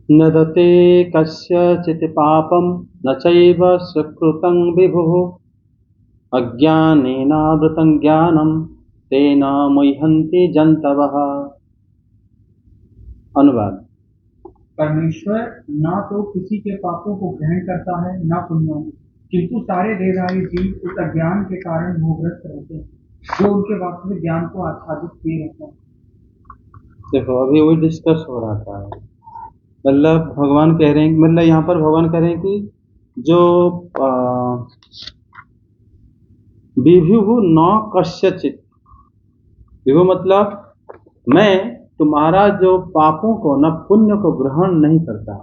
नदते कस्यचित् पापं न चैव सुकृतं विभुः अज्ञानेनावृतं ज्ञानं तेन मुह्यन्ति जन्तवः। अनुवाद। परमेश्वर ना तो किसी के पापों को ग्रहण करता है ना पुण्यों को, किंतु सारे देहधारी जीव उस अज्ञान के कारण मोहग्रस्त रहते हैं जो उनके वास्तविक ज्ञान को आच्छादित किए रहते हैं। देखो अभी वही डिस्कस हो रहा था, मतलब भगवान कह रहे हैं, मतलब यहाँ पर भगवान कह रहे हैं कि जो विभु न कस्यचित्, विभु मतलब मैं तुम्हारा जो पापों को न पुण्य को ग्रहण नहीं करता।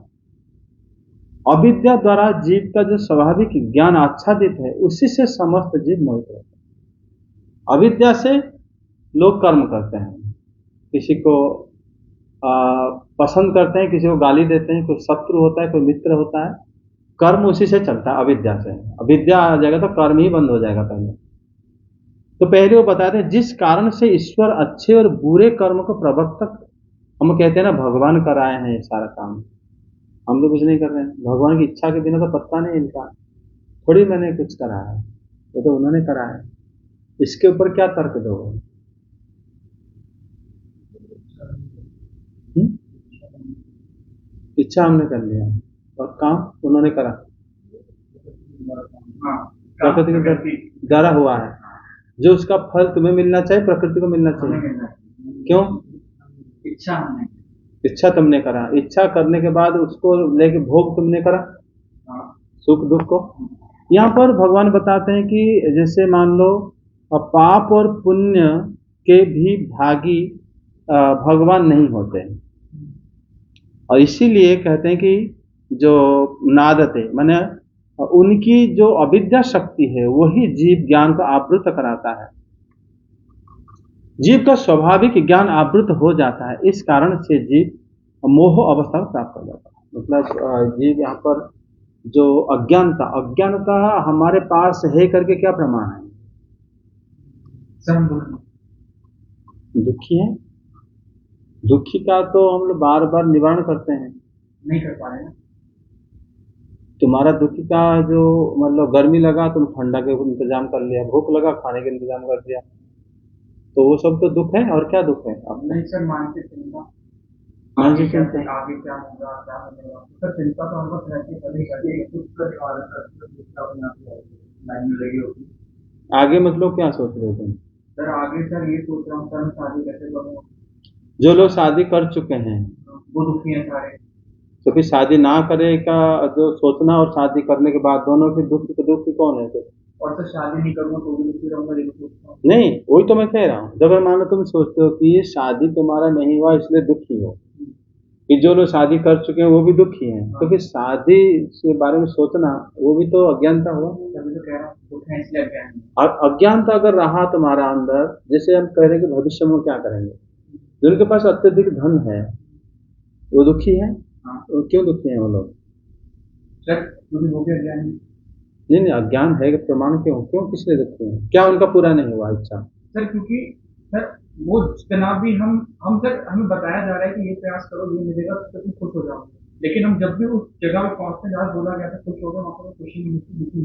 अविद्या द्वारा जीव का जो स्वाभाविक ज्ञान आच्छादित है उसी से समस्त जीव मोहित रहते हैं। अविद्या से लोग कर्म करते हैं, किसी को पसंद करते हैं, किसी को गाली देते हैं, कोई शत्रु होता है, कोई मित्र होता है, कर्म उसी से चलता है, अविद्या से। अविद्या आ जाएगा तो कर्म ही बंद हो जाएगा पहले। तो पहले वो बताते हैं जिस कारण से ईश्वर अच्छे और बुरे कर्म को प्रवर्तक, हम कहते हैं ना भगवान कराए हैं ये सारा काम, हम तो कुछ नहीं कर रहे हैं, भगवान की इच्छा के बिना तो पत्ता नहीं इनका, थोड़ी मैंने कुछ करा है, वो तो उन्होंने करा है। इसके ऊपर क्या तर्क दोगे? इच्छा हमने कर लिया और काम उन्होंने करा, प्रकृति के द्वारा हुआ है। जो उसका फल तुम्हें मिलना चाहिए प्रकृति को मिलना चाहिए, क्यों? इच्छा तुमने करा, इच्छा करने के बाद उसको लेके भोग तुमने करा, सुख दुख को। यहाँ पर भगवान बताते हैं कि जैसे मान लो पाप और पुण्य के भी भागी भगवान नहीं होते हैं, और इसीलिए कहते हैं कि जो नादते माने उनकी जो अविद्या शक्ति है वही जीव ज्ञान को आवृत कराता है। जीव का स्वाभाविक ज्ञान आवृत हो जाता है, इस कारण से जीव मोह अवस्था को प्राप्त हो जाता है। मतलब जीव यहाँ पर जो अज्ञानता हमारे पास है करके क्या प्रमाण है? दुखी है, दुखी का तो हम लोग बार बार निवारण करते हैं, नहीं कर पा रहे हैं। तुम्हारा दुखी का जो मतलब गर्मी लगा तुम ठंडा के इंतजाम कर लिया, भूख लगा खाने के इंतजाम कर दिया, तो वो सब तो दुख है। और क्या दुख है? अब नहीं सर, मानसिक चिंता, मानसिक चिंता, आगे क्या होगा क्या होगा, सर चिंता तो हमको रहती है। आगे मतलब क्या सोच रहे हो तुम? सर आगे सर ये सोच रहा हूँ सर, शादी कैसे करूँ। जो लोग शादी कर चुके हैं वो दुखी हैं सारे, तो फिर शादी ना करे का जो सोचना और शादी करने के बाद दोनों की दुखी कौन है फिर? और सर शादी नहीं करूँगा तो भी दुखी रहूंगा, ये सोचता हूँ। नहीं, वही तो मैं कह रहा हूँ। जब मान लो तुम सोचते हो कि ये शादी तुम्हारा नहीं हुआ इसलिए दुखी हो, कि जो लोग शादी कर चुके हैं वो भी दुखी हैं, तो फिर शादी के बारे में सोचना वो भी तो अज्ञानता हुआ। और अज्ञानता अगर रहा तुम्हारा अंदर, जैसे हम कह रहे हैं कि भविष्य में क्या करेंगे, जिनके पास अत्यधिक धन है वो दुखी है। तो क्यों दुखी हैं वो लोग? नहीं, अज्ञान है कि प्रमाण क्यों किसने दुखी है? क्या उनका पूरा नहीं हुआ इच्छा? सर क्योंकि सर वो जितना भी हम सर हमें बताया जा रहा है कि ये प्रयास करो ये मिलेगा तो तुम खुश हो जाओगे, लेकिन हम जब भी उस जगह पर पहुंचते हैं जहाँ बोला गया था खुश हो गए, वहाँ पर खुशी नहीं मिलती,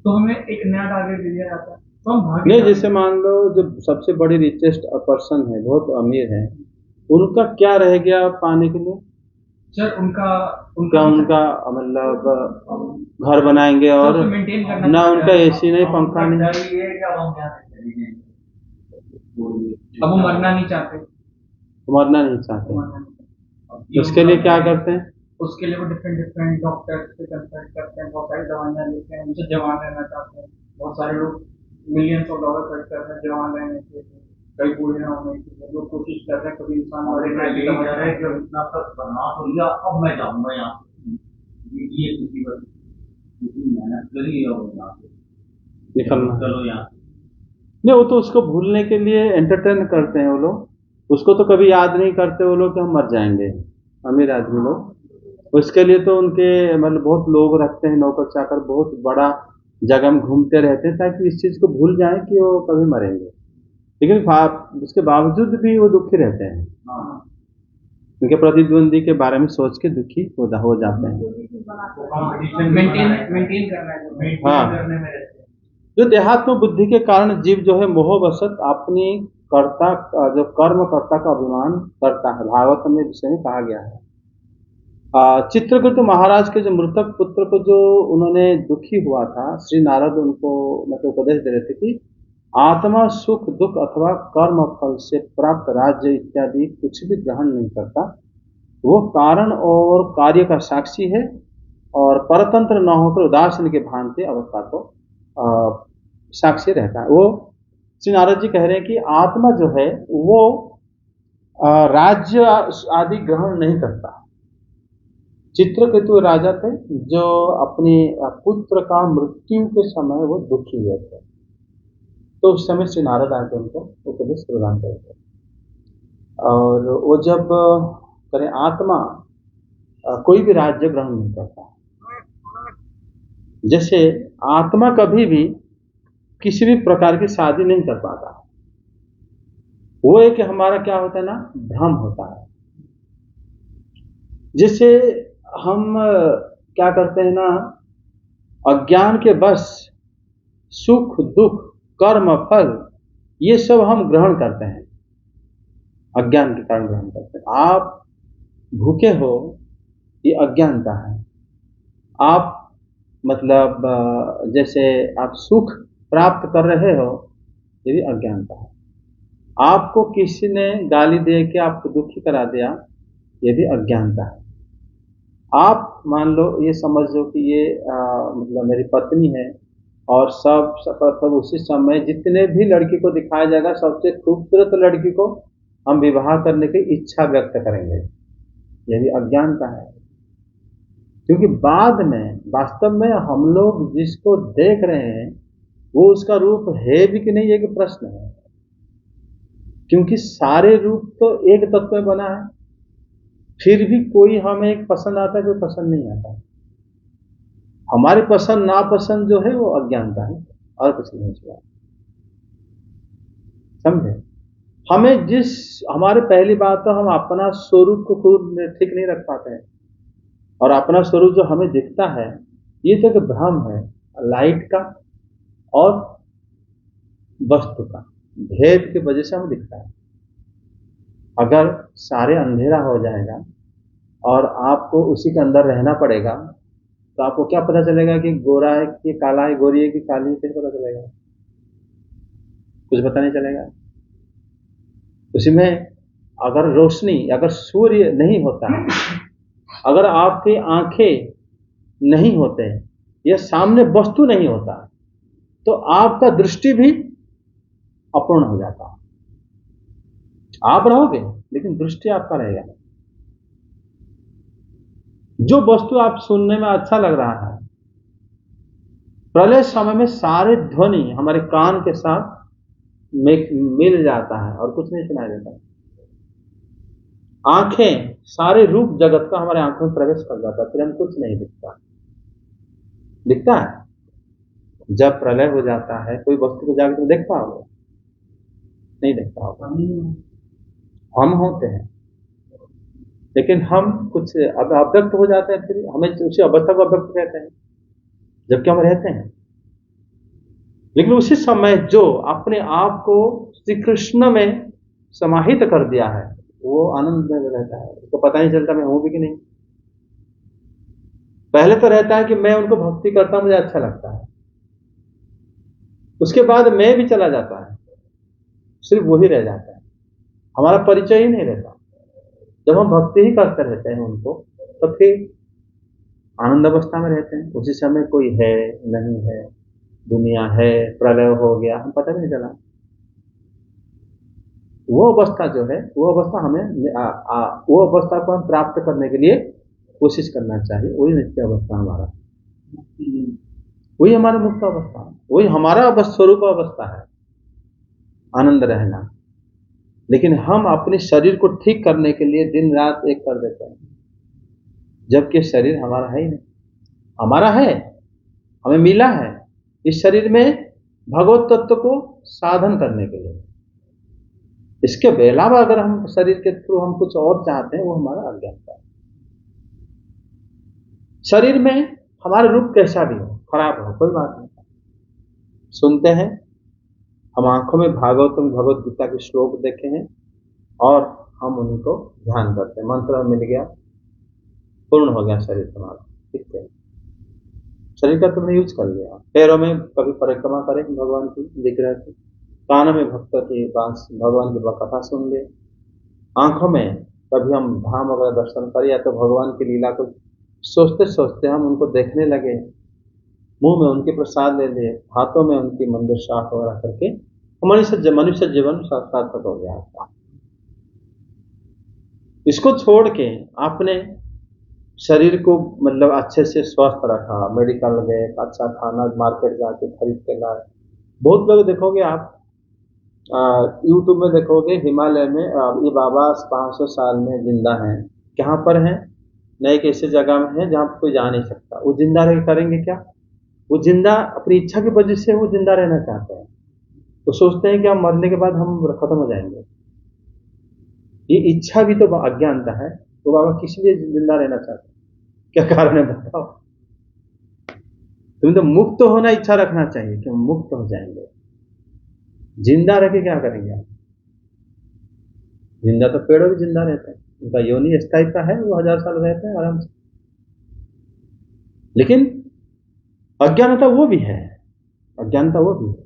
तो हमें एक नया टारगेट दे दिया जाता है तो हम भागे नहीं। जैसे मान लो जो सबसे बड़ी रिचेस्ट पर्सन है, बहुत अमीर है, उनका क्या रह गया पाने के लिए? सर उनका मतलब घर बनाएंगे और ना उनका एसी नहीं पंखा नहीं, अब वो मरना नहीं चाहते, मरना नहीं चाहते, उसके लिए क्या करते हैं? उसके लिए वो डिफरेंट डॉक्टर से कंसल्ट करते हैं, बहुत सारी दवाइयाँ लेते हैं, उनसे जवान रहना चाहते हैं। बहुत सारे लोग मिलियंस ऑफ डॉलर खर्च करते हैं जवान रहने के लिए, कई बूढ़े ना होने के लिए लोग कोशिश कर रहे हैं कभी इंसान इतना सब बना हो गया अब मैं जाऊंगा यहाँ, ये मेहनत करी और निकलना चलो यहाँ। नहीं, वो तो उसको भूलने के लिए एंटरटेन करते हैं वो लोग, उसको तो कभी याद नहीं करते वो लोग कि हम मर जाएंगे। अमीर आदमी लोग उसके लिए तो उनके मतलब बहुत लोग रखते हैं, नौकर चाकर, बहुत बड़ा जगह में घूमते रहते हैं ताकि इस चीज को भूल जाएं कि वो कभी मरेंगे, लेकिन उसके बावजूद भी वो दुखी रहते हैं। उनके प्रतिद्वंदी के बारे में सोच के दुखी हो जाते हैं। कंपटीशन मेंटेन करना है, मेंटेन हाँ। करने में रहते हैं। जो देहात्म बुद्धि के कारण जीव जो है मोहवशत अपनी कर्ता जो कर्म कर्ता का अभिमान करता है, भागवत में विषय में कहा गया है। चित्रकूट महाराज के जो मृतक पुत्र को जो उन्होंने दुखी हुआ था, श्री नारद उनको मतलब उपदेश दे रहे थे कि आत्मा सुख दुख अथवा कर्म फल से प्राप्त राज्य इत्यादि कुछ भी ग्रहण नहीं करता, वो कारण और कार्य का साक्षी है और परतंत्र न होकर उदासीन के भांति अवस्था को साक्षी रहता है। वो श्री नारद जी कह रहे हैं कि आत्मा जो है वो राज्य आदि ग्रहण नहीं करता। चित्रकेतु राजा थे जो अपने पुत्र का मृत्यु के समय वो दुखी हुए थे, तो उस समय श्री नारद आके उनको उपदेश प्रदान करते। और वो जब करें आत्मा कोई भी राज्य ग्रहण नहीं करता। जैसे आत्मा कभी भी किसी भी प्रकार की शादी नहीं कर पाता। वो एक हमारा क्या होता है ना, भ्रम होता है। जैसे हम क्या करते हैं ना, अज्ञान के बस सुख दुख कर्म फल ये सब हम ग्रहण करते हैं, अज्ञान के कारण ग्रहण करते हैं। आप भूखे हो ये अज्ञानता है। आप मतलब जैसे आप सुख प्राप्त कर रहे हो ये भी अज्ञानता है। आपको किसी ने गाली दे के आपको दुखी करा दिया ये भी अज्ञानता है। आप मान लो ये समझ लो कि ये मतलब मेरी पत्नी है और सब उसी समय जितने भी लड़की को दिखाया जाएगा सबसे खूबसूरत लड़की को हम विवाह करने की इच्छा व्यक्त करेंगे, ये भी अज्ञानता है। क्योंकि बाद में वास्तव में हम लोग जिसको देख रहे हैं वो उसका रूप है भी कि नहीं, एक प्रश्न है। क्योंकि सारे रूप तो एक तत्व में बना है, फिर भी कोई हमें एक पसंद आता है, कोई पसंद नहीं आता। हमारी पसंद नापसंद जो है वो अज्ञानता है और कुछ नहीं हुआ। समझे? हमें जिस हमारे पहली बात तो हम अपना स्वरूप को खुद ठीक नहीं रख पाते हैं, और अपना स्वरूप जो हमें दिखता है ये तो एक भ्रम है, लाइट का और वस्तु का भेद की वजह से हमें दिखता है। अगर सारे अंधेरा हो जाएगा और आपको उसी के अंदर रहना पड़ेगा तो आपको क्या पता चलेगा कि गोरा है कि काला है, गोरी है कि काली है, कैसे पता चलेगा? कुछ पता नहीं चलेगा। उसी में अगर रोशनी, अगर सूर्य नहीं होता है, अगर आपकी आंखें नहीं होते या सामने वस्तु नहीं होता तो आपका दृष्टि भी अपूर्ण हो जाता। आप रहोगे लेकिन दृष्टि आपका रहेगा। जो वस्तु आप सुनने में अच्छा लग रहा है, प्रलय समय में सारे ध्वनि हमारे कान के साथ मिल जाता है और कुछ नहीं सुनाई देता। आंखें सारे रूप जगत का हमारे आंखों में प्रवेश कर जाता है, फिर हम कुछ नहीं दिखता। दिखता है जब प्रलय हो जाता है कोई वस्तु को जाकर तुम देख पाओगे? नहीं देख पाओगे। हम होते हैं लेकिन हम कुछ अब अव्यक्त हो जाते हैं, फिर हमें उसी अवस्था को अव्यक्त कहते हैं जबकि हम रहते हैं। लेकिन उसी समय जो अपने आप को श्री कृष्ण में समाहित कर दिया है वो आनंद में रहता है, उसको पता नहीं चलता मैं हूं भी कि नहीं। पहले तो रहता है कि मैं उनको भक्ति करता हूं, मुझे अच्छा लगता है, उसके बाद मैं भी चला जाता है, सिर्फ वही रह जाता है, हमारा परिचय ही नहीं रहता। जब हम भक्ति ही करते रहते हैं उनको तो फिर आनंद अवस्था में रहते हैं। उसी समय कोई है नहीं है, दुनिया है, प्रलय हो गया, हम पता भी नहीं चला। वो अवस्था जो है वो अवस्था हमें वो अवस्था को हम प्राप्त करने के लिए कोशिश करना चाहिए। वही नित्य अवस्था हमारा, वही हमारा मुक्त अवस्था, वही हमारा स्वरूप अवस्था है, आनंद रहना। लेकिन हम अपने शरीर को ठीक करने के लिए दिन रात एक कर देते हैं, जबकि शरीर हमारा है ही नहीं। हमारा है, हमें मिला है इस शरीर में भगवत तत्व को साधन करने के लिए। इसके अलावा अगर हम शरीर के थ्रू हम कुछ और चाहते हैं, वो हमारा अज्ञानता है। शरीर में हमारा रूप कैसा भी हो, खराब हो, कोई बात नहीं, सुनते हैं, हम आंखों में भागवतम भगवत गीता के श्लोक देखे हैं और हम उनको ध्यान करते हैं, मंत्र मिल गया, पूर्ण हो गया शरीर हमारा, ठीक है। शरीर का तुमने यूज कर लिया, पैरों में कभी परिक्रमा करें भगवान की विग्रह की, कानों में भक्त की बांस भगवान की कथा सुन ले, आंखों में कभी हम धाम वगैरह दर्शन करें या तो भगवान की लीला को सोचते सोचते हम उनको देखने लगे, मुंह में उनके प्रसाद ले लिए, हाथों में उनकी मंदिर साफ वगैरह करके मनुष्य जीवन सार्थक हो गया। इसको छोड़ के आपने शरीर को मतलब अच्छे से स्वस्थ रखा, मेडिकल गए, अच्छा खाना मार्केट जाके खरीद के लाए। बहुत लोग देखोगे आप यूट्यूब में देखोगे, हिमालय में ये बाबा 500 साल में जिंदा हैं, कहाँ पर हैं, नए कैसे जगह में है जहाँ कोई जा नहीं सकता, वो जिंदा रह करेंगे क्या? वो जिंदा अपनी इच्छा की वजह से वो जिंदा रहना चाहते हैं, तो सोचते हैं कि हम मरने के बाद हम खत्म हो जाएंगे। ये इच्छा भी तो अज्ञानता है। तो बाबा किस लिए जिंदा रहना चाहते हैं, क्या कारण है बताओ? तुम्हें तो मुक्त होना इच्छा रखना चाहिए कि हम मुक्त हो जाएंगे, जिंदा रह के क्या करेंगे आप? जिंदा तो पेड़ों भी जिंदा रहते हैं, उनका योनि स्थायी का है, वो 1000 साल रहते हैं आराम से। लेकिन अज्ञानता वो भी है, अज्ञानता वो भी है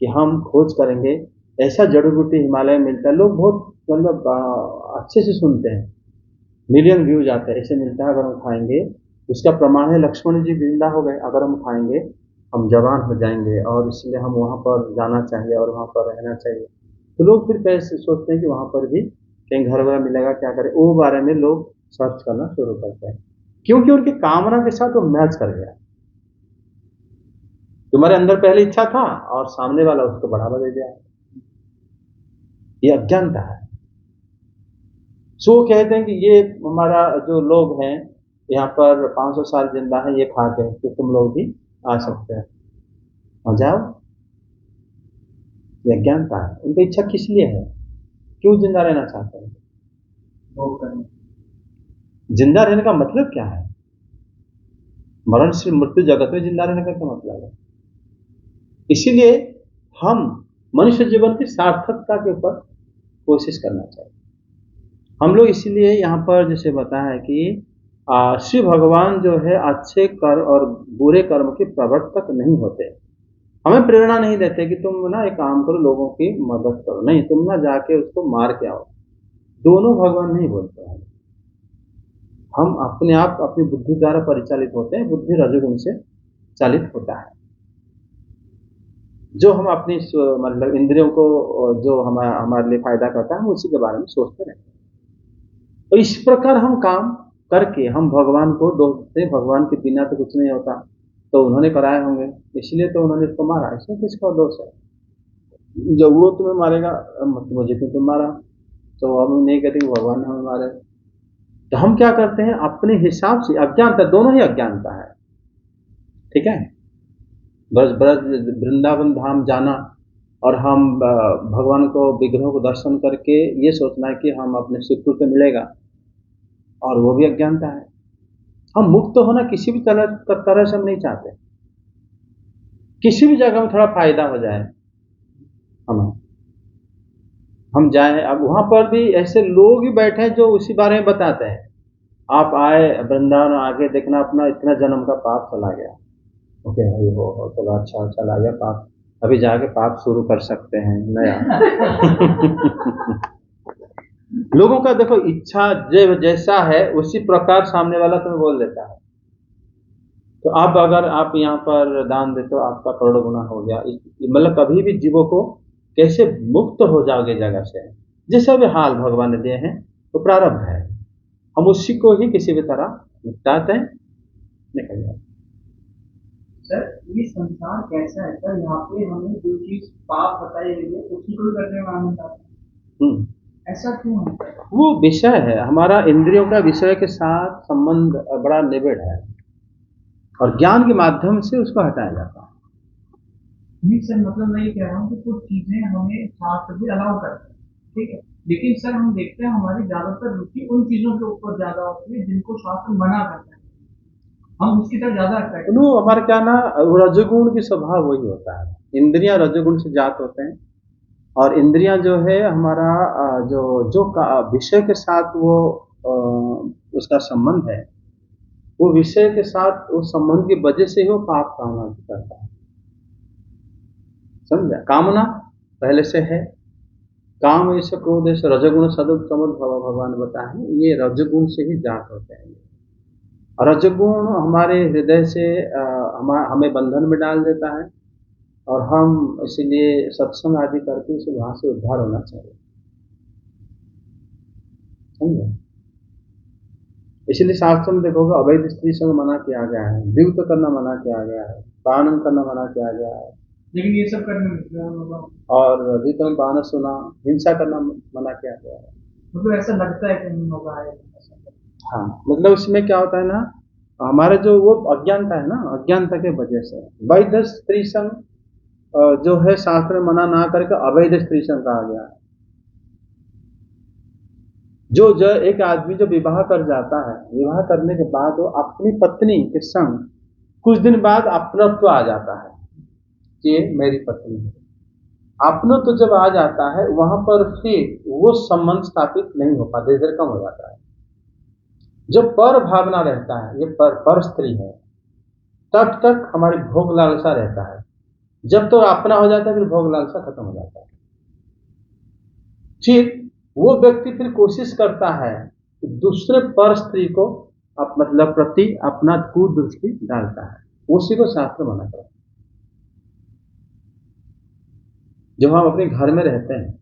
कि हम खोज करेंगे, ऐसा जड़ी बूटी हिमालय में मिलता है, लोग बहुत मतलब अच्छे से सुनते हैं, मिलियन व्यूज आते हैं, ऐसे मिलता है, अगर हम खाएंगे, उसका प्रमाण है लक्ष्मण जी जिंदा हो गए, अगर हम खाएंगे हम जवान हो जाएंगे और इसलिए हम वहाँ पर जाना चाहिए और वहाँ पर रहना चाहिए। तो लोग फिर कैसे सोचते हैं कि वहाँ पर भी कहीं घर वगैरह मिलेगा, क्या करें, वो बारे में लोग सर्च करना शुरू करते हैं, क्योंकि उनकी कामना के साथ वो मैच कर गया। तुम्हारे अंदर पहले इच्छा था और सामने वाला उसको बढ़ावा दे दिया, ये अज्ञानता है। सो कहते हैं कि ये हमारा जो लोग हैं यहाँ पर 500 साल जिंदा है, ये खा के तो तुम लोग भी आ सकते हैं, आ जाओ। ये अज्ञानता है। उनकी इच्छा किस लिए है, क्यों जिंदा रहना चाहते हैं? जिंदा रहने का मतलब क्या है? मरण से मृत्यु जगत में जिंदा रहने का क्या मतलब है? इसीलिए हम मनुष्य जीवन की सार्थकता के ऊपर कोशिश करना चाहिए। हम लोग इसीलिए यहाँ पर जैसे बताया है कि श्री भगवान जो है अच्छे कर्म और बुरे कर्म के प्रवर्तक नहीं होते, हमें प्रेरणा नहीं देते कि तुम ना एक काम करो, लोगों की मदद करो, नहीं, तुम ना जाके उसको मार के आओ, दोनों भगवान नहीं बोलते हैं। हम अपने आप अपनी बुद्धि द्वारा परिचालित होते हैं, बुद्धि रजोगुण से चालित होता है। जो हम अपनी मतलब इंद्रियों को जो हमारे लिए फायदा करता है, उसी के बारे में सोचते रहते हैं। तो इस प्रकार हम काम करके हम भगवान को दोष देते, भगवान के बिना तो कुछ नहीं होता, तो उन्होंने कराए होंगे, इसलिए तो उन्होंने इसको मारा, इसमें किसका दोष है? जब वो तुम्हें मारेगा मुझे क्यों तुम मारा, तो हम नहीं कहते भगवान ने हमें मारे। तो हम क्या करते हैं अपने हिसाब से, अज्ञानता, दोनों ही अज्ञानता है, ठीक है। ब्रज वृंदावन धाम जाना और हम भगवान को विग्रह को दर्शन करके ये सोचना है कि हम अपने सुख से मिलेगा, और वो भी अज्ञानता है। हम मुक्त होना किसी भी तरह से हम नहीं चाहते, किसी भी जगह में थोड़ा फायदा हो जाए हमें, हम जाए। अब वहां पर भी ऐसे लोग ही बैठे हैं जो उसी बारे में बताते हैं, आप आए वृंदावन, आगे देखना अपना इतना जन्म का पाप चला गया, ओके भाई वो चलो अच्छा चला गया पाप, अभी जाके पाप शुरू कर सकते हैं नया। लोगों का देखो इच्छा जैसा है उसी प्रकार सामने वाला तुम्हें बोल देता है। तो अब अगर आप यहाँ पर दान देते हो, आपका करोड़ गुना हो गया, मतलब कभी भी जीवों को कैसे मुक्त हो जाओगे जगह से, जैसे भी हाल भगवान ने दिए हैं तो प्रारब्ध है, हम उसी को ही किसी भी तरह निपटाते हैं, निकल जाते। सर ये संसार कैसा है सर, यहाँ पे हमें जो चीज पाप बताई गई है उसी को करने में आनंद आता है, ऐसा क्यों है? वो विषय है, हमारा इंद्रियों का विषय के साथ संबंध बड़ा निबिड़ है और ज्ञान के माध्यम से उसको हटाया जाता है। नहीं सर, मतलब मैं ये कह रहा हूँ कि कुछ चीजें हमें शास्त्र भी अलाउ करते हैं ठीक है, लेकिन सर हम देखते हैं हमारी ज्यादातर रुचि उन चीजों के ऊपर ज्यादा होती है जिनको शास्त्र मना करता है, हम उसकी तरफ ज्यादा अट्रैक्ट। नो हमारे क्या ना, रजोगुण की स्वभाव वही होता है, इंद्रियां रजोगुण से जात होते हैं। और इंद्रियां जो है हमारा जो जो विषय के साथ वो उसका संबंध है, वो विषय के साथ उस संबंध की वजह से ही वो पाप कामना करता है। समझा? कामना पहले से है, काम ऐसे क्रोध ऐसे रजगुण सदुप तमोद भव भगवान बताए, ये रजगुण से ही जात होते हैं। और रजगुण हमारे हृदय से हमें बंधन में डाल देता है, और हम इसीलिए सत्संग आदि करके उसे वहां से उद्धार होना चाहिए। समझे? इसलिए शास्त्र में देखोगे अवैध स्त्री संग मना किया गया है, द्यूत करना मना किया गया है, पानन करना मना किया गया है, लेकिन ये सब करने में और द्यूत में पान सुना, हिंसा करना मना किया गया है। मतलब ऐसा लगता है कि मजा आएगा। हाँ, मतलब उसमें क्या होता है ना, हमारा जो वो अज्ञानता है ना, अज्ञानता के वजह से वैध स्त्री संग जो है शास्त्र में मना ना करके अवैध स्त्री संग कहा गया है। जो एक आदमी जो विवाह कर जाता है, विवाह करने के बाद वो अपनी पत्नी के संग कुछ दिन बाद अपनत्व आ जाता है कि मेरी पत्नी है। अपनत्व जब आ जाता है वहां पर फिर वो संबंध स्थापित नहीं हो पाता, धीरे कम हो जाता है। जब पर भावना रहता है, ये पर स्त्री है, तब तक हमारी भोग लालसा रहता है। जब तो अपना हो जाता है फिर भोग लालसा खत्म हो जाता है। फिर वो व्यक्ति फिर कोशिश करता है कि दूसरे पर स्त्री को मतलब प्रति अपना कुदृष्टि डालता है, उसी को शास्त्र मना करता है। जब हम अपने घर में रहते हैं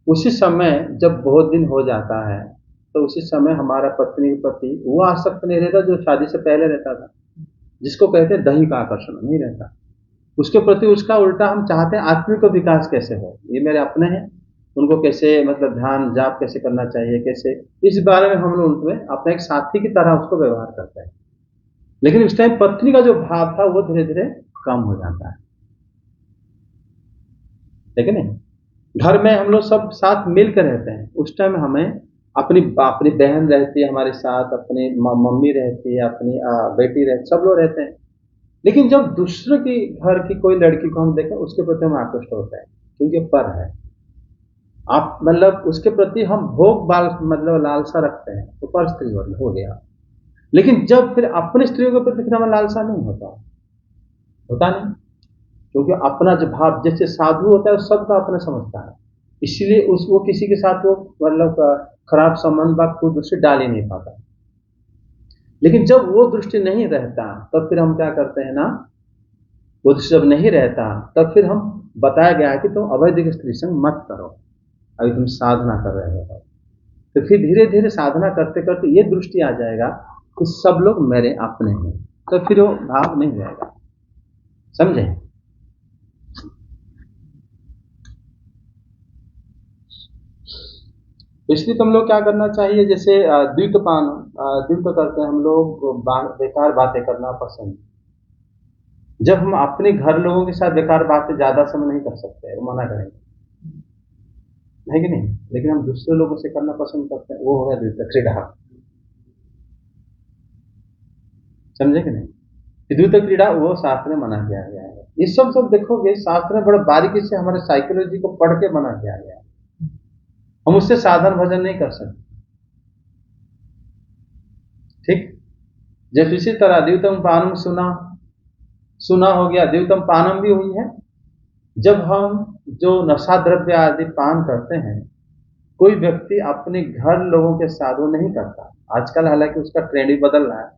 उसी समय जब बहुत दिन हो जाता है तो उसी समय हमारा पत्नी के प्रति वो आसक्त नहीं रहता जो शादी से पहले रहता था, जिसको कहते हैं दैहिक आकर्षण नहीं रहता। उसके प्रति उसका उल्टा हम चाहते हैं आत्मिक विकास कैसे हो, ये मेरे अपने हैं, उनको कैसे मतलब ध्यान जाप कैसे करना चाहिए, कैसे, इस बारे में हम लोग उनमें अपने एक साथी की तरह उसको व्यवहार करते हैं। लेकिन उस टाइम पत्नी का जो भाव था वो धीरे धीरे कम हो जाता है, ठीक है नहीं? घर में हम लोग सब साथ मिलकर रहते हैं, उस टाइम हमें अपनी बहन रहती है हमारे साथ, अपनी मम्मी रहती है, अपनी बेटी रहती, सब लोग रहते हैं। लेकिन जब दूसरे की घर की कोई लड़की को हम देखें उसके प्रति हम आकृष्ट होते हैं, क्योंकि पर है, आप मतलब उसके प्रति हम भोग बाल मतलब लालसा रखते हैं, तो पर स्त्री हो गया। लेकिन जब फिर अपनी स्त्रियों के प्रति फिर हमें लालसा नहीं होता नहीं, क्योंकि अपना जो भाव, जैसे साधु होता है सबका अपना समझता है, इसलिए वो किसी के साथ वो मतलब खराब संबंध बात को दृष्टि डाल ही नहीं पाता। लेकिन जब वो दृष्टि नहीं रहता तब फिर हम क्या करते हैं ना, वो दृष्टि जब नहीं रहता तब फिर हम बताया गया है कि तुम अवैधिक स्त्री संग मत करो, अभी तुम साधना कर रहे हो। तो फिर धीरे धीरे साधना करते करते ये दृष्टि आ जाएगा कि सब लोग मेरे अपने हैं, तो फिर वो भाव नहीं रहेगा। समझे? इसलिए तुम लोग क्या करना चाहिए, जैसे द्वितपान द्वित करते हैं हम लोग, बेकार बातें करना पसंद। जब हम अपने घर लोगों के साथ बेकार बातें ज्यादा समय नहीं कर सकते, वो मना करेंगे, है कि नहीं? लेकिन हम दूसरे लोगों से करना पसंद करते हैं, वो हो गया द्वित क्रीड़ा। समझे कि नहीं? द्वित क्रीड़ा वो शास्त्र में मना किया गया है। ये सब देखोगे शास्त्र में बड़े बारीकी से हमारे साइकोलॉजी को पढ़ के मना किया गया है। हम उससे साधन भजन नहीं कर सकते, ठीक? जब इसी तरह द्वितम पानम सुना हो गया, द्वितम पानम भी हुई है। जब हम जो नशा द्रव्य आदि पान करते हैं, कोई व्यक्ति अपने घर लोगों के साथ वो नहीं करता आजकल, हालांकि उसका ट्रेंड ही बदल रहा है,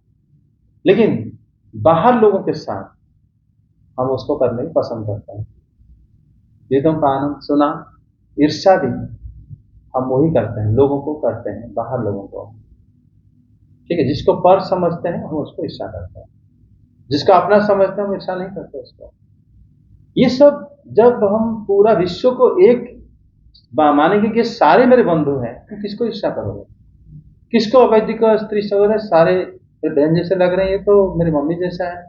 लेकिन बाहर लोगों के साथ हम उसको करने की पसंद करते हैं। द्वितम पानम सुना, ईर्ष्या भी हम वही करते हैं, लोगों को करते हैं, बाहर लोगों को, ठीक है? जिसको पर समझते हैं हम उसको ईर्ष्या करते हैं, जिसको अपना समझते हैं हम ईर्ष्या नहीं करते उसको। ये सब जब हम पूरा विश्व को एक मानेंगे कि सारे मेरे बंधु हैं, तो किसको ईर्ष्या करोगे? किसको अवैधिक स्त्री सवरे सारे बहन जैसे लग रहे हैं, ये तो मेरी मम्मी जैसा है,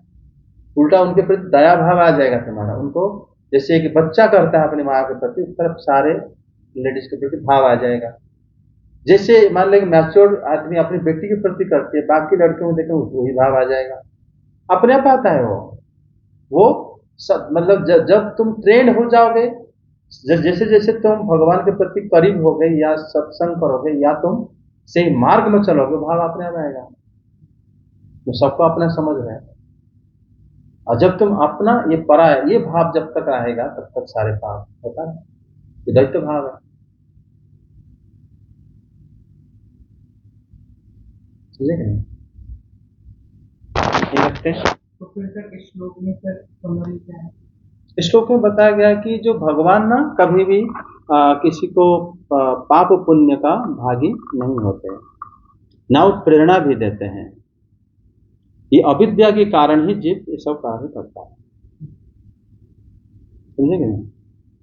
उल्टा उनके प्रति दया भाव आ जाएगा तुम्हारा। उनको जैसे एक बच्चा करता है अपनी माँ के प्रति, उस तरफ सारे लेडीज के प्रति भाव आ जाएगा। जैसे मान लेंगे मैच्योर आदमी अपनी बेटी के प्रति करती है, बाकी लड़कियों को देखें वही भाव आ जाएगा, अपने आप आता है वो सब। मतलब जब तुम ट्रेंड हो जाओगे, जैसे जैसे तुम भगवान के प्रति करीब हो गए या सत्संग करोगे या तुम सही मार्ग में चलोगे, भाव अपने आप आएगा। तो सबको अपना समझ रहे हैं, और जब तुम अपना ये पराया ये भाव जब तक रहेगा तब तक सारे पाप होता है। ये दैत्य भाव है, समझे कि नहीं? तो फिर सर इस श्लोक में सर समरी क्या है? श्लोक में बताया गया कि जो भगवान ना कभी भी किसी को पाप पुण्य का भागी नहीं होते, ना वो प्रेरणा भी देते हैं। ये अविद्या के कारण ही जीव ये सब कार्य करता है, समझे नहीं?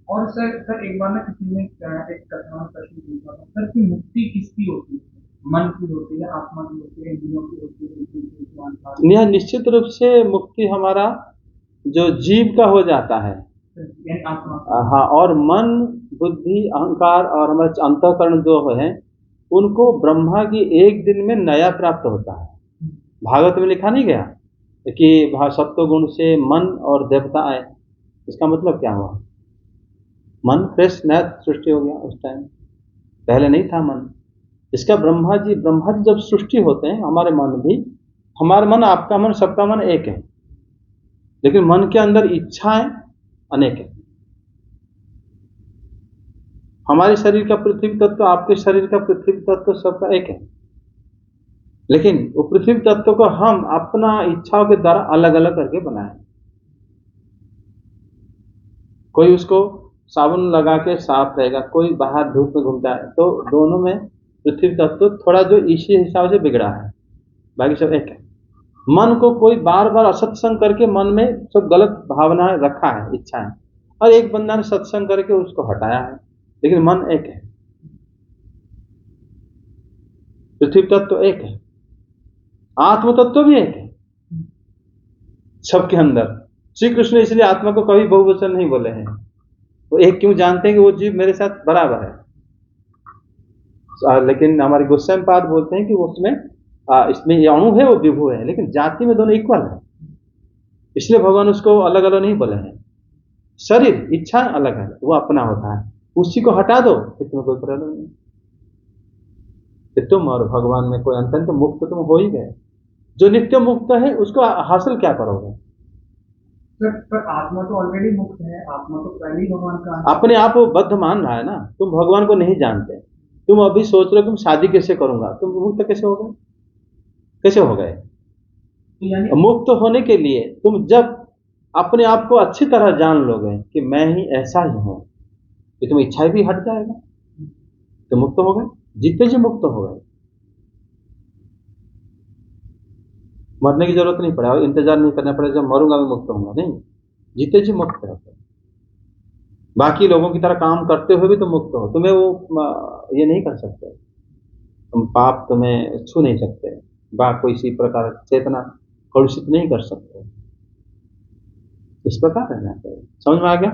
और सर एक बार ना किसी ने एक कथा में प्रश्न पूछा था सर कि मुक्ति किसकी होती है, मन की होती है, आत्मा की होती है, इंद्रियों की होती है? यह निश्चित रूप से मुक्ति हमारा जो जीव का हो जाता है, हाँ, और मन बुद्धि अहंकार और हमारे अंतःकरण जो है उनको ब्रह्मा की एक दिन में नया प्राप्त होता है। भागवत में लिखा नहीं गया कि सत्व गुण से मन और देवता आए, इसका मतलब क्या हुआ? मन फ्रेश नया सृष्टि हो गया उस टाइम, पहले नहीं था मन। इसका ब्रह्मा जी जब सृष्टि होते हैं, हमारे मन भी, हमारा मन आपका मन सबका मन एक है, लेकिन मन के अंदर इच्छाएं अनेक है। हमारे शरीर का पृथ्वी तत्व, आपके शरीर का पृथ्वी तत्व सबका एक है, लेकिन वो पृथ्वी तत्व को हम अपना इच्छाओं के द्वारा अलग अलग करके बनाए। कोई उसको साबुन लगा के साफ रहेगा, कोई बाहर धूप में घूमता है, तो दोनों में पृथ्वी तत्व थोड़ा जो इसी हिसाब से बिगड़ा है, बाकी सब एक है। मन को कोई बार बार असत्संग करके मन में सब गलत भावनाएं रखा है, इच्छाएं, और एक बंदा ने सत्संग करके उसको हटाया है, लेकिन मन एक है, पृथ्वी तत्व एक है, आत्म तत्व भी एक है सबके अंदर। श्री कृष्ण इसलिए आत्मा को कभी बहुवचन नहीं बोले हैं, वो एक क्यों जानते हैं कि वो जीव मेरे साथ बराबर है। लेकिन हमारे गोस्वामी पाद बोलते हैं कि उसमें इसमें ये अणु है, वो विभु है, लेकिन जाति में दोनों इक्वल है, इसलिए भगवान उसको अलग अलग नहीं बोले हैं। शरीर इच्छा अलग है, वो अपना होता है, उसी को हटा दो तो तुम्हें कोई प्रॉब्लम नहीं, तुम और भगवान में कोई अंतर, तो मुक्त तुम हो ही गए। जो नित्य मुक्त है उसको हासिल क्या करोगे? सर आत्मा तो ऑलरेडी मुक्त है, आत्मा तो पहले ही भगवान का अपने आप को बद्ध मान रहा है ना, तुम भगवान को नहीं जानते। तुम अभी सोच रहे हो तुम शादी कैसे करूंगा, तुम मुक्त कैसे हो गए? कैसे हो गए? मुक्त होने के लिए तुम जब अपने आप को अच्छी तरह जान लोगे कि मैं ही ऐसा ही हूं, कि तुम इच्छा भी हट जाएगा, तो मुक्त हो गए, जीते जी मुक्त हो गए। मरने की जरूरत नहीं पड़ेगा, इंतजार नहीं करना पड़ेगा जब मरूंगा मैं मुक्त होऊंगा, नहीं, जीते जी मुक्त रहते। बाकी लोगों की तरह काम करते हुए भी तुम मुक्त हो, तुम्हें वो ये नहीं कर सकते, तुम पाप तुम्हें छू नहीं सकते, कोई इसी प्रकार चेतना कलुषित नहीं कर सकते। इस प्रकार रहना चाहिए। समझ में आ गया?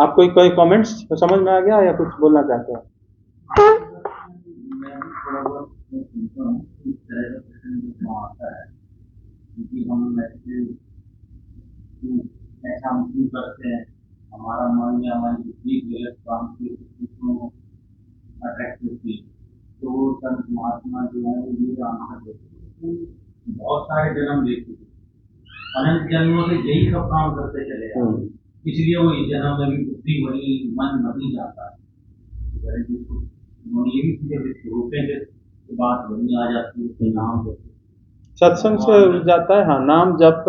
आपको कोई कमेंट्स समझ में आ गया या कुछ बोलना चाहते हैं? ऐसा हम क्यों करते हैं, हमारा मन या हमारी बुद्धि गलत काम को अट्रैक्ट होती है, तो संत महात्मा जो है ये आंसर देते हैं। बहुत सारे जन्म लेते हैं, अनंत जन्मों से यही सब काम करते चले जाते, इसलिए वो इस जन्म में भी बुद्धि वही मन नहीं जाता है। उन्होंने ये भी चीजें रोकेंगे तो बात वही आ जाती है, नाम सत्संग से जाता है। हाँ, नाम जब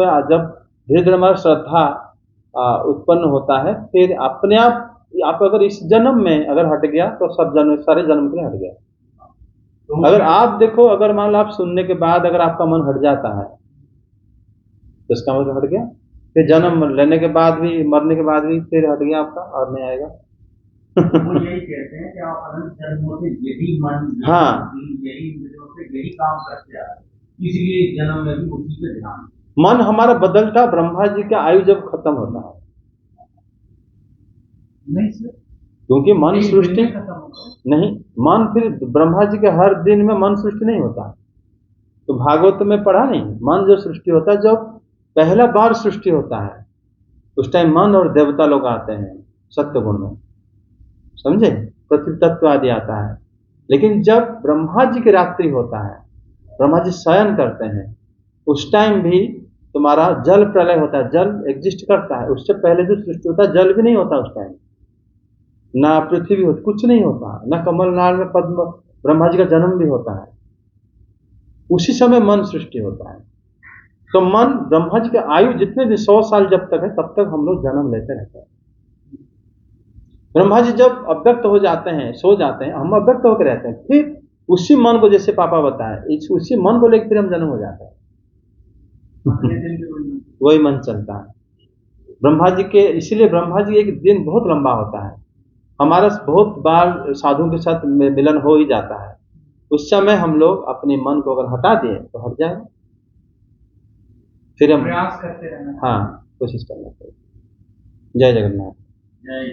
धीरे धीरे हमारा श्रद्धा उत्पन्न होता है, फिर अपने आप अगर इस जन्म में अगर हट गया तो सब जन्म, सारे जन्म के लिए हट गया। अगर आप देखो, अगर मान लो आप सुनने के बाद अगर आपका मन हट जाता है तो इसका मतलब हट गया, फिर जन्म लेने के बाद भी, मरने के बाद भी फिर हट गया आपका, और नहीं आएगा। वो यही कहते हैं कि आप अनंत जन्मों से यही मन, हाँ, यही काम करते आ रहे, इसलिए जन्म में भी उसी पे ध्यान। मन हमारा बदलता ब्रह्मा जी का आयु जब खत्म होता है। नहीं सर, क्योंकि मन एक सृष्टि दिन में खत्म होता है। नहीं, मन फिर ब्रह्मा जी के हर दिन में मन सृष्टि नहीं होता। तो भागवत में पढ़ा नहीं, मन जो सृष्टि होता है जब पहला बार सृष्टि होता है उस टाइम मन और देवता लोग आते हैं सत्य गुण में, समझे, पृथ्वी तत्व आदि आता है। लेकिन जब ब्रह्मा जी की रात्रि होता है, ब्रह्मा जी शयन करते हैं, उस टाइम भी तुम्हारा जल प्रलय होता है, जल एग्जिस्ट करता है। उससे पहले जो सृष्टि होता है जल भी नहीं होता उस टाइम, ना पृथ्वी होती, कुछ नहीं होता, ना कमलनाल में पद्म ब्रह्मा जी का जन्म भी होता है। उसी समय मन सृष्टि होता है। तो मन ब्रह्मा जी की आयु जितने भी 100 साल जब तक है तब तक हम लोग जन्म लेते रहते हैं। ब्रह्मा जी जब अव्यक्त हो जाते हैं, सो जाते हैं, हम अव्यक्त होकर रहते हैं, फिर उसी मन को, जैसे पापा बताए, उसी मन को लेकर फिर हम जन्म हो जाते हैं। अगले दिन भी वही होता वही मन चलता है ब्रह्मा जी के। इसीलिए ब्रह्मा जी एक दिन बहुत लंबा होता है। हमारा बहुत बार साधु के साथ मिलन हो ही जाता है, उस समय हम लोग अपने मन को अगर हटा दिए तो हट जाएगा। फिर है। हम प्रयास करते रहना। हाँ कोशिश करना चाहिए। जय जगन्नाथ। जय